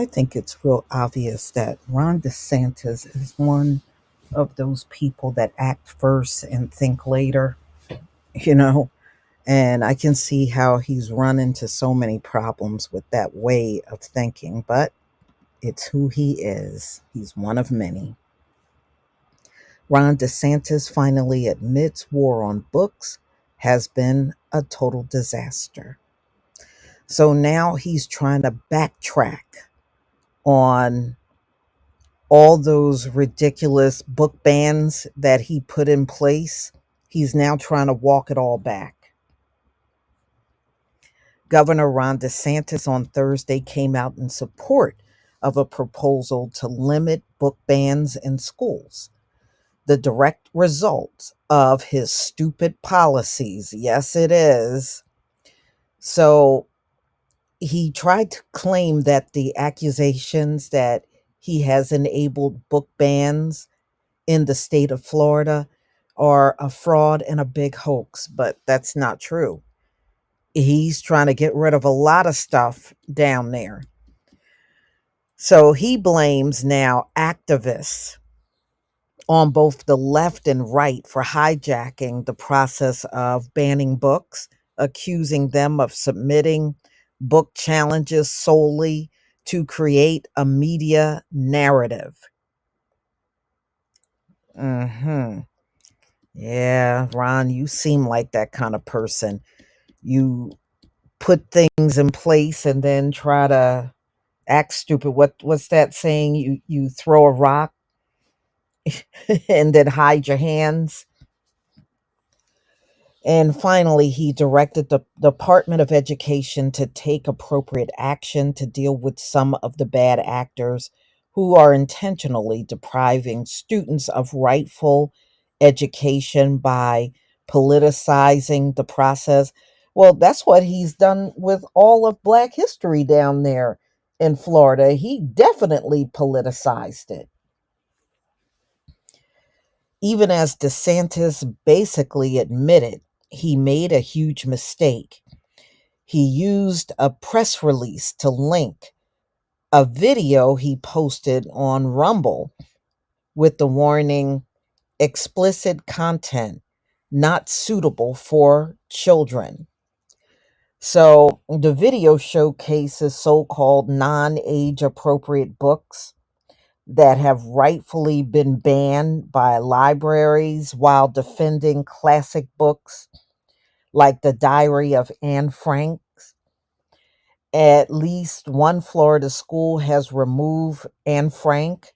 I think it's real obvious that Ron DeSantis is one of those people that act first and think later, you know, and I can see how he's run into so many problems with that way of thinking, but it's who he is. He's one of many. Ron DeSantis finally admits war on books has been a total disaster. So now he's trying to backtrack on all those ridiculous book bans that he put in place. He's now trying to walk it all back. Governor Ron DeSantis on Thursday came out in support of a proposal to limit book bans in schools, the direct result of his stupid policies. Yes, it is. So he tried to claim that the accusations that he has enabled book bans in the state of Florida are a fraud and a big hoax, but that's not true. He's trying to get rid of a lot of stuff down there. So he blames now activists on both the left and right for hijacking the process of banning books, accusing them of submitting book challenges solely to create a media narrative. Hmm. Yeah, Ron, you seem like that kind of person. You put things in place and then try to act stupid. What's that saying? You throw a rock and then hide your hands. And finally, he directed the Department of Education to take appropriate action to deal with some of the bad actors who are intentionally depriving students of rightful education by politicizing the process. Well, that's what he's done with all of Black history down there in Florida. He definitely politicized it. Even as DeSantis basically admitted he made a huge mistake. He used a press release to link a video he posted on Rumble with the warning explicit content not suitable for children. So the video showcases so called non age appropriate books that have rightfully been banned by libraries while defending classic books like The Diary of Anne Frank. At least one Florida school has removed Anne Frank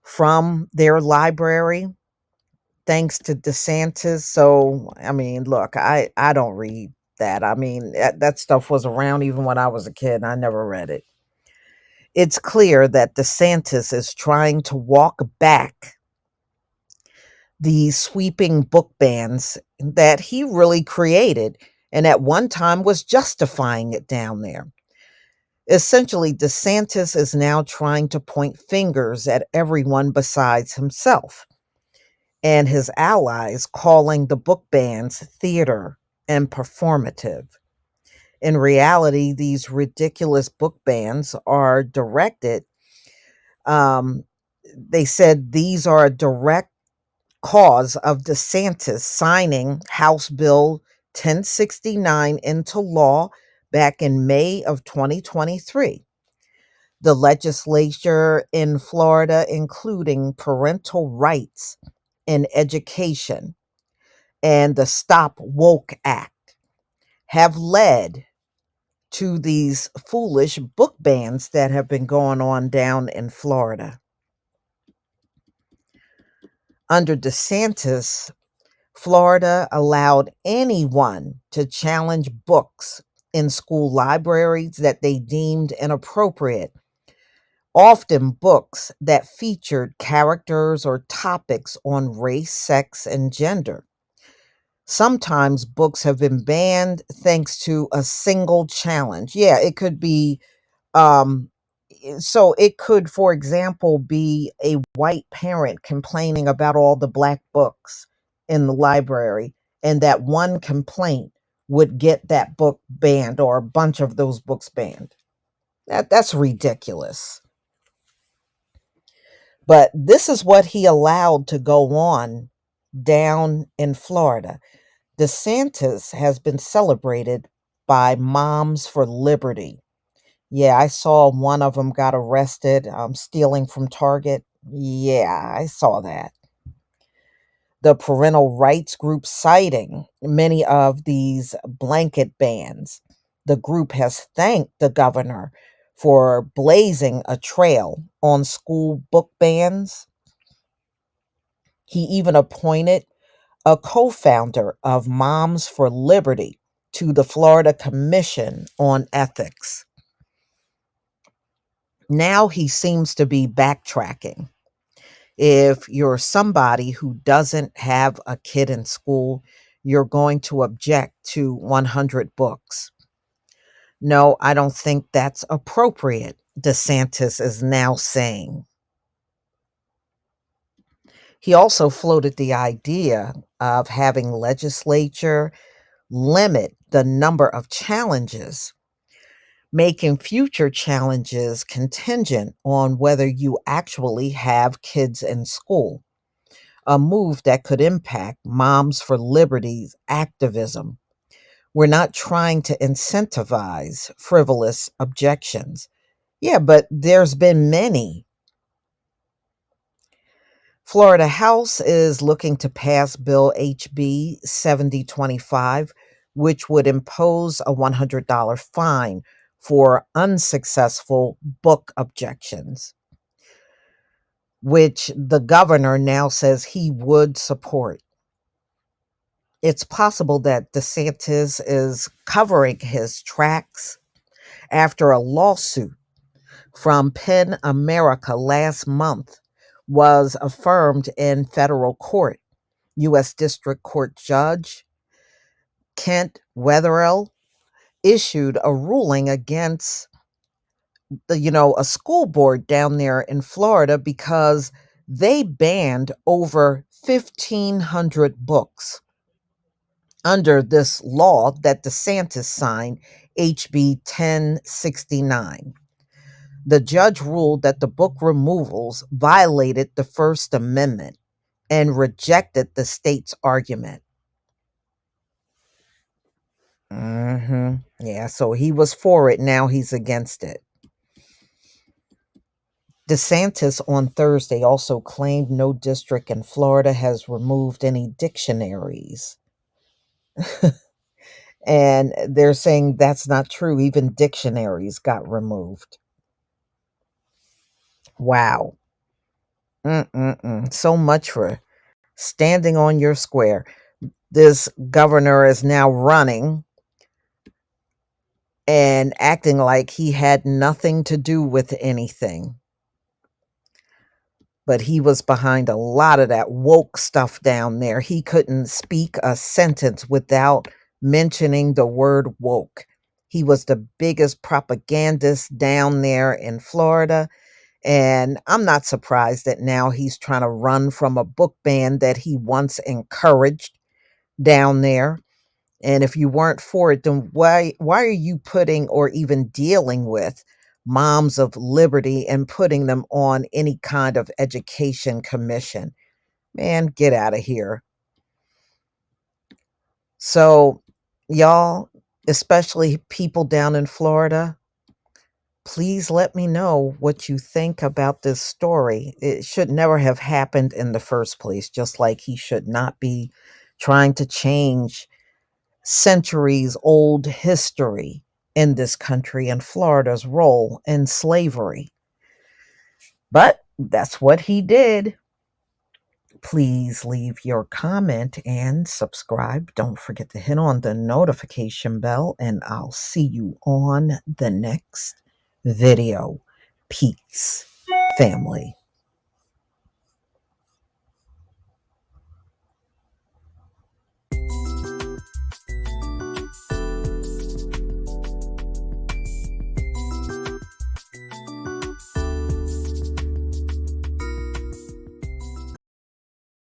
from their library thanks to DeSantis. So, I mean, look, I don't read that. I mean, that stuff was around even when I was a kid, and I never read it. It's clear that DeSantis is trying to walk back the sweeping book bans that he really created and at one time was justifying it down there. Essentially, DeSantis is now trying to point fingers at everyone besides himself and his allies, calling the book bans theater and performative. In reality, these ridiculous book bans are directed. Um, they said these are a direct cause of DeSantis signing House Bill 1069 into law back in May of 2023. The legislature in Florida, including parental rights in education and the Stop Woke Act, have led to these foolish book bans that have been going on down in Florida. Under DeSantis, Florida allowed anyone to challenge books in school libraries that they deemed inappropriate, often books that featured characters or topics on race, sex, and gender. Sometimes books have been banned thanks to a single challenge. Yeah, it could be um so it could, for example, be a white parent complaining about all the black books in the library, and that one complaint would get that book banned or a bunch of those books banned. That's ridiculous. But this is what he allowed to go on down in Florida. DeSantis has been celebrated by Moms for Liberty. Yeah, I saw one of them got arrested stealing from Target. Yeah, I saw that. The parental rights group citing many of these blanket bans. The group has thanked the governor for blazing a trail on school book bans. He even appointed a co founder of Moms for Liberty to the Florida Commission on Ethics. Now he seems to be backtracking. If you're somebody who doesn't have a kid in school, you're going to object to 100 books. No, I don't think that's appropriate, DeSantis is now saying. He also floated the idea of having legislature limit the number of challenges, making future challenges contingent on whether you actually have kids in school, a move that could impact Moms for Liberty's activism. We're not trying to incentivize frivolous objections. Yeah, but there's been many. Florida House is looking to pass Bill HB 7025, which would impose a $100 fine for unsuccessful book objections, which the governor now says he would support. It's possible that DeSantis is covering his tracks after a lawsuit from Penn America last month was affirmed in federal court. U.S. District Court Judge Kent Wetherill issued a ruling against a school board down there in Florida because they banned over 1,500 books under this law that DeSantis signed, HB 1069. The judge ruled that the book removals violated the First Amendment and rejected the state's argument. Yeah, so he was for it. Now he's against it. DeSantis on Thursday also claimed no district in Florida has removed any dictionaries. And they're saying that's not true. Even dictionaries got removed. Wow. So much for standing on your square. This governor is now running and acting like he had nothing to do with anything. But he was behind a lot of that woke stuff down there. He couldn't speak a sentence without mentioning the word woke. He was the biggest propagandist down there in Florida. And I'm not surprised that now he's trying to run from a book ban that he once encouraged down there. And if you weren't for it, then why are you putting or even dealing with Moms of Liberty and putting them on any kind of education commission? Man, get out of here. So, y'all, especially people down in Florida, please let me know what you think about this story. It should never have happened in the first place, just like he should not be trying to change centuries old history in this country and Florida's role in slavery. But that's what he did. Please leave your comment and subscribe. Don't forget to hit on the notification bell, and I'll see you on the next video. Peace, family.